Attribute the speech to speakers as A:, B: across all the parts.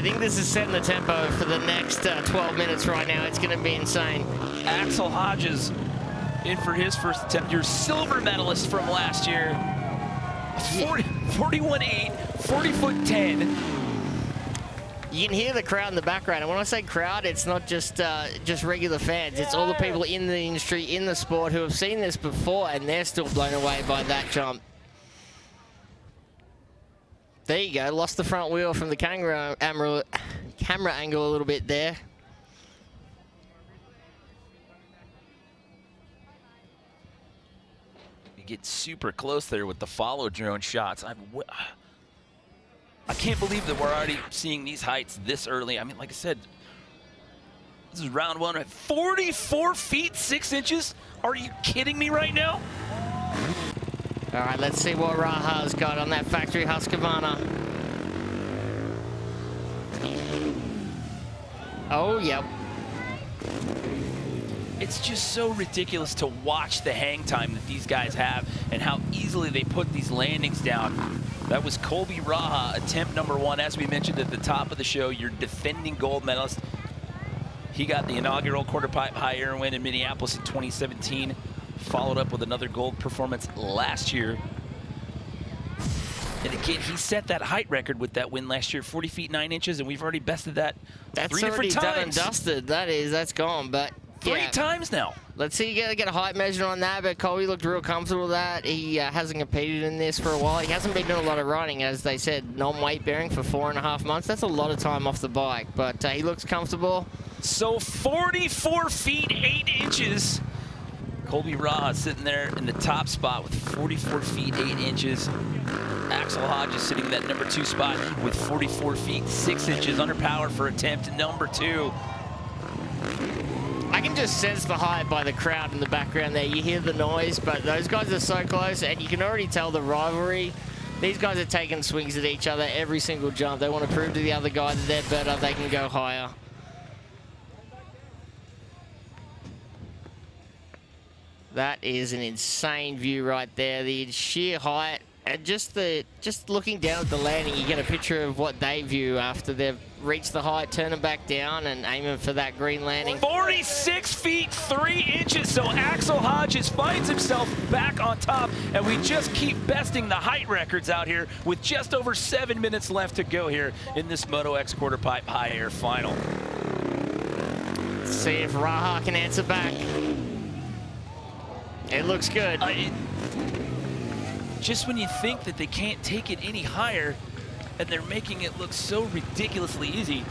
A: think this is setting the tempo for the next 12 minutes right now. It's going to be insane.
B: AXELL HODGES in for his first attempt. Your silver medalist from last year. 41.8, 40'10".
A: You can hear the crowd in the background, and when I say crowd, it's not just regular fans. It's all the people in the industry, in the sport, who have seen this before, and they're still blown away by that jump. There you go, lost the front wheel from the camera angle a little bit there.
B: You get super close there with the follow drone shots. I can't believe that we're already seeing these heights this early. I mean, like I said, this is round one at 44 feet 6 inches. Are you kidding me right now?
A: All right, let's see what Raha's got on that factory Husqvarna. Oh, yep.
B: It's just so ridiculous to watch the hang time that these guys have and how easily they put these landings down. That was COLBY RAHA, attempt number 1. As we mentioned at the top of the show, your defending gold medalist. He got the inaugural QuarterPipe high air win in Minneapolis in 2017, followed up with another gold performance last year. And again, he set that height record with that win last year, 40 feet 9 inches, and we've already bested that
A: That's
B: 3 different times.
A: Done and dusted. That's gone, but
B: Three times now.
A: Let's see, you get a height measure on that, but Colby looked real comfortable with that. He hasn't competed in this for a while. He hasn't been doing a lot of riding, as they said, non-weight bearing for 4.5 months. That's a lot of time off the bike, but he looks comfortable.
B: So 44 feet 8 inches. COLBY RAHA sitting there in the top spot with 44 feet 8 inches. AXELL HODGES sitting in that number 2 spot with 44 feet 6 inches. Underpowered for attempt number 2.
A: I can just sense the hype by the crowd in the background there. You hear the noise, but those guys are so close, and you can already tell the rivalry. These guys are taking swings at each other every single jump. They want to prove to the other guy that they're better, they can go higher. That is an insane view right there. The sheer height, and just looking down at the landing, you get a picture of what they view after they've reached the height, turning back down and aiming for that green landing.
B: 46 feet 3 inches. So AXELL HODGES finds himself back on top, and we just keep besting the height records out here with just over 7 minutes left to go here in this Moto X QuarterPipe high air final.
A: Let's see if Raha can answer back. It looks good.
B: Just when you think that they can't take it any higher, and they're making it look so ridiculously easy.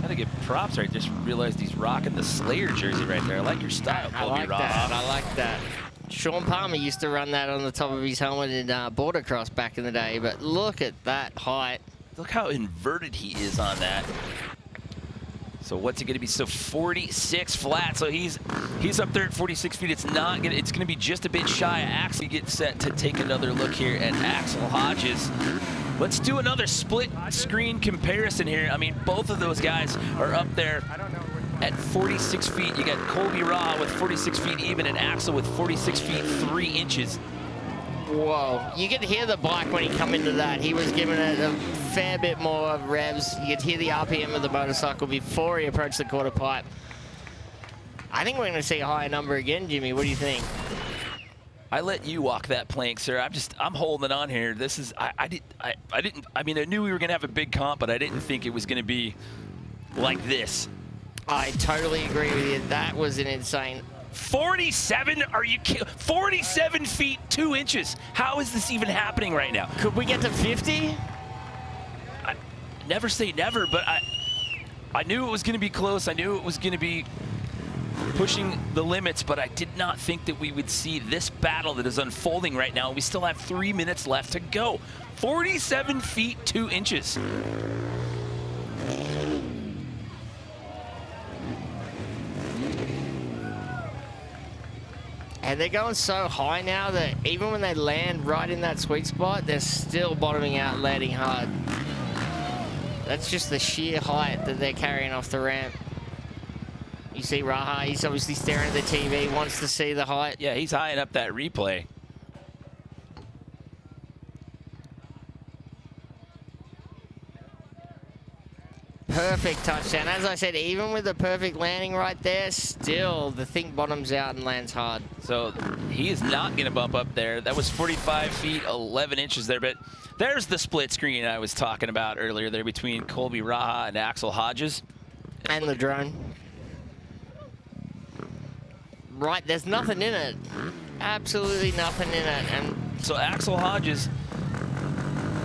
B: Gotta give props right. Just realized he's rocking the Slayer jersey right there. I like your style, COLBY RAHA.
A: I like that. Sean Palmer used to run that on the top of his helmet in border cross back in the day, but look at that height.
B: Look how inverted he is on that. So what's it going to be? So 46 flat. So he's up there at 46 feet. It's not gonna. It's going to be just a bit shy. AXELL gets set to take another look here at AXELL HODGES. Let's do another split screen comparison here. I mean, both of those guys are up there at 46 feet. You got COLBY RAHA with 46 feet even, and AXELL with 46 feet 3 inches.
A: Whoa, you could hear the bike when he come into that. He was giving it a fair bit more revs. You could hear the RPM of the motorcycle before he approached the QuarterPipe. I think we're going to see a higher number again, Jimmy. What do you think?
B: I let you walk that plank, sir. I'm holding on here. This is, I mean, I knew we were going to have a big comp, but I didn't think it was going to be like this.
A: I totally agree with you. That was an insane.
B: 47? Are you kidding? 47 feet 2 inches. How is this even happening right now?
A: Could we get to 50?
B: I never say never, but I knew it was going to be close. I knew it was going to be pushing the limits, but I did not think that we would see this battle that is unfolding right now. We still have 3 minutes left to go. 47 feet 2 inches.
A: And they're going so high now that even when they land right in that sweet spot, they're still bottoming out, landing hard. That's just the sheer height that they're carrying off the ramp. You see Raha, he's obviously staring at the TV, wants to see the height.
B: Yeah, he's eyeing up that replay.
A: perfect touchdown. As I said, even with the perfect landing right there, still the thing bottoms out and lands hard.
B: So he is not going to bump up there. That was 45 feet, 11 inches there. But there's the split screen I was talking about earlier there between Colby Raha and AXELL HODGES.
A: And the drone. Right, there's nothing in it. Absolutely nothing in it. And
B: so AXELL HODGES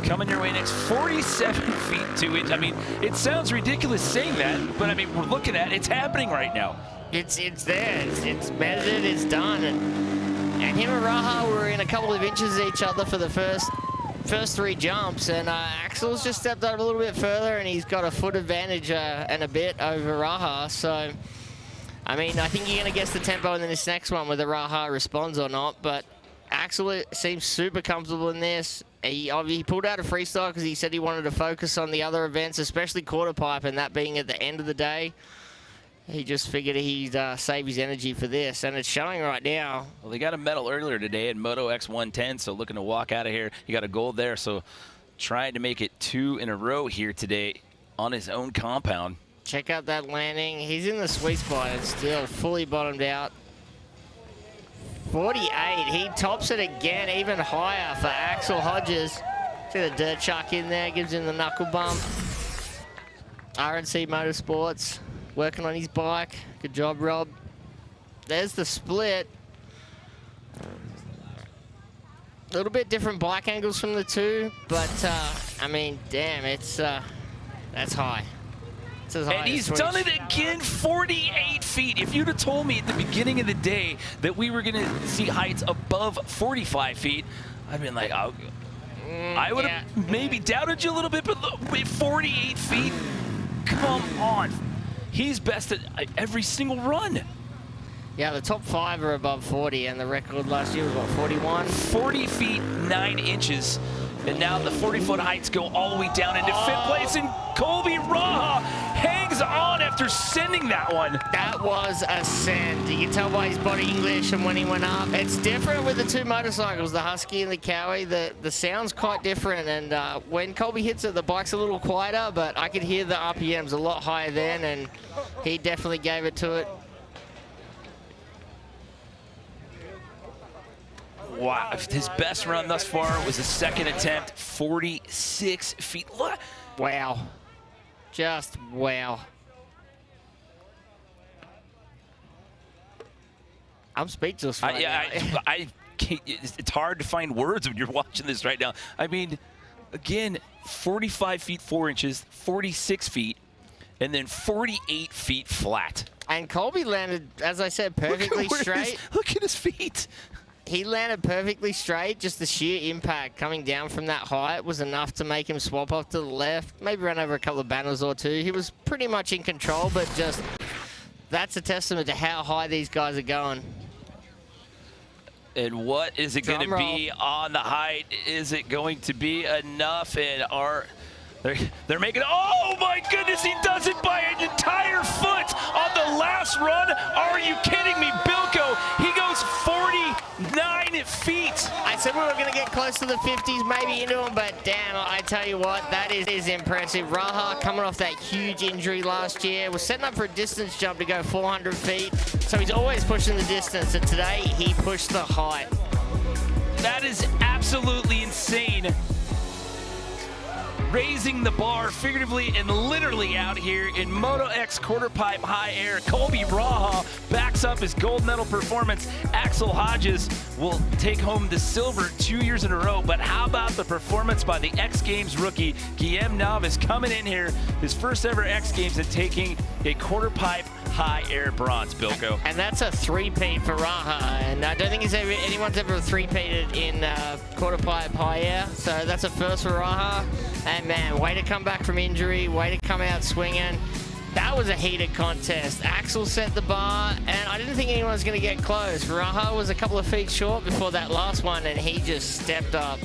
B: coming your way next, 47 feet 2 inches. I mean, it sounds ridiculous saying that, but I mean, we're looking at it's happening right now.
A: It's there. It's measured. It's done. And him and Raha were in a couple of inches of each other for the first three jumps, and Axel's just stepped up a little bit further, and he's got a foot advantage and a bit over Raha. So, I mean, I think you're going to guess the tempo in this next one, whether Raha responds or not. But Axel seems super comfortable in this. He pulled out a freestyle because he said he wanted to focus on the other events, especially QuarterPipe, and that being at the end of the day. He just figured he'd save his energy for this, and it's showing right now.
B: Well, he got a medal earlier today in Moto X110, so looking to walk out of here. He got a gold there, so trying to make it 2 in a row here today on his own compound.
A: Check out that landing. He's in the sweet spot and still fully bottomed out. 48. He tops it again, even higher for AXELL HODGES. See the dirt chuck in there, gives him the knuckle bump. RNC Motorsports. Working on his bike. Good job, Rob. There's the split. A little bit different bike angles from the two, but I mean, damn, it's that's high. It's as high
B: and he's
A: as
B: done it again, 48 feet. If you'd have told me at the beginning of the day that we were going to see heights above 45 feet, I'd been like, oh, I would have maybe doubted you a little bit, but look, 48 feet, come on. He's best at every single run.
A: Yeah, the top 5 are above 40, and the record last year was, what, 41?
B: 40 feet, 9 inches. And now the 40-foot heights go all the way down into 5th place, and Colby Raha hangs on after sending that one. That
A: was a send. You can tell by his body English and when he went up. It's different with the two motorcycles, the Husky and the Cowie. The sound's quite different, and when Colby hits it, the bike's a little quieter, but I could hear the RPMs a lot higher then, and he definitely gave it to it.
B: Wow, his best run thus far was a second attempt, 46 feet.
A: Wow, just wow. I'm speechless right now.
B: It's hard to find words when you're watching this right now. I mean, again, 45 feet 4 inches, 46 feet, and then 48 feet flat.
A: And Colby landed, as I said, perfectly straight.
B: Look at his feet.
A: He landed perfectly straight. Just the sheer impact coming down from that height was enough to make him swap off to the left, maybe run over a couple of banners or two. He was pretty much in control, but just that's a testament to how high these guys are going.
B: And what is it going to be on the height? Is it going to be enough? And they're making, oh my goodness, he does it by an entire foot on the last run. Are you kidding me, Bilko? He goes 49 feet.
A: I said we were going to get close to the 50s, maybe into him, but damn, I tell you what, that is impressive. Raha coming off that huge injury last year, was setting up for a distance jump to go 400 feet, so he's always pushing the distance, and today he pushed the height.
B: That is absolutely insane. Raising the bar figuratively and literally out here in Moto X QuarterPipe high air. Colby Raha backs up his gold medal performance. AXELL HODGES will take home the silver 2 years in a row. But how about the performance by the X Games rookie, Guillaume Navis, coming in here, his first ever X Games and taking a QuarterPipe high air bronze, Bilko.
A: And that's a three-peat for Raha. And I don't think anyone's ever three-peated in QuarterPipe high air. So that's a first for Raha. And man, way to come back from injury, way to come out swinging. That was a heated contest. Axel set the bar, and I didn't think anyone was going to get close. Raha was a couple of feet short before that last one, and he just stepped up.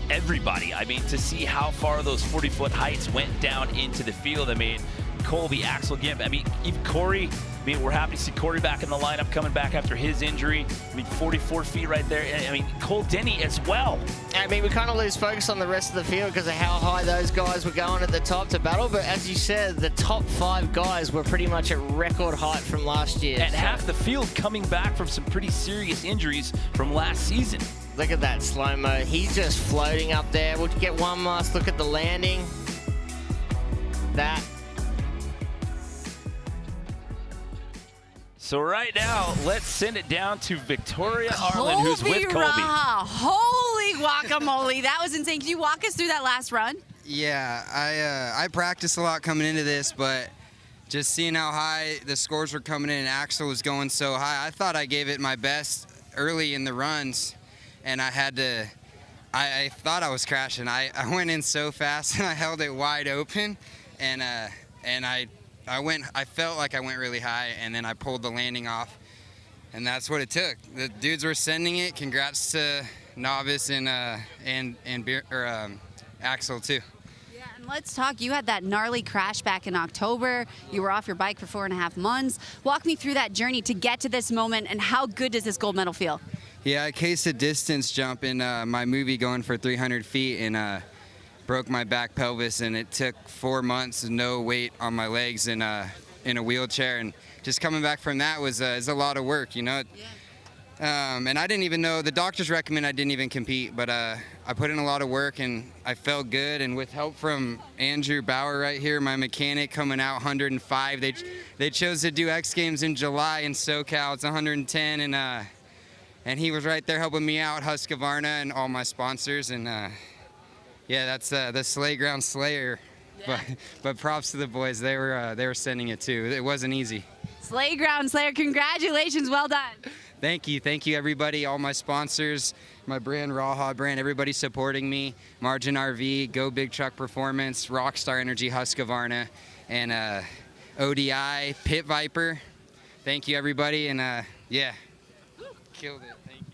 B: Everybody, I mean, to see how far those 40-foot heights went down into the field, I mean, Colby, Axel Gimp. I mean, even Corey. I mean, we're happy to see Corey back in the lineup, coming back after his injury. I mean, 44 feet right there. I mean, Cole Denny as well.
A: I mean, we kind of lose focus on the rest of the field because of how high those guys were going at the top to battle. But as you said, the top 5 guys were pretty much at record height from last year.
B: And half the field coming back from some pretty serious injuries from last season.
A: Look at that slow-mo. He's just floating up there. We'll get one last look at the landing. That.
B: So right now, let's send it down to Victoria Arlen, who's with Colby.
C: Raha. Holy guacamole. That was insane. Can you walk us through that last run?
D: Yeah, I practiced a lot coming into this, but just seeing how high the scores were coming in and Axel was going so high, I thought I gave it my best early in the runs, and I had to, I thought I was crashing. I went in so fast and I held it wide open, and I felt like I went really high, and then I pulled the landing off, and that's what it took. The dudes were sending it. Congrats to Novice and Axel too.
C: Yeah, and let's talk. You had that gnarly crash back in October. You were off your bike for 4.5 months. Walk me through that journey to get to this moment, and how good does this gold medal feel?
D: Yeah, I cased a distance jump in my movie going for 300 feet, and broke my back pelvis, and it took 4 months, no weight on my legs, in a wheelchair, and just coming back from that was is a lot of work, you know. Yeah. And I didn't even know, the doctors recommend I didn't even compete, but I put in a lot of work and I felt good, and with help from Andrew Bauer right here, my mechanic, coming out 105. They chose to do X Games in July in SoCal. It's 110, and he was right there helping me out, Husqvarna and all my sponsors, and yeah, that's the Slayground Slayer. Yeah. But props to the boys. They were sending it too. It wasn't easy.
C: Slayground Slayer, congratulations, well done.
D: Thank you everybody, all my sponsors, my brand, Raha brand, everybody supporting me, Margin RV, Go Big Truck Performance, Rockstar Energy, Husqvarna, and ODI, Pit Viper. Thank you everybody, and yeah, killed it. Thank you.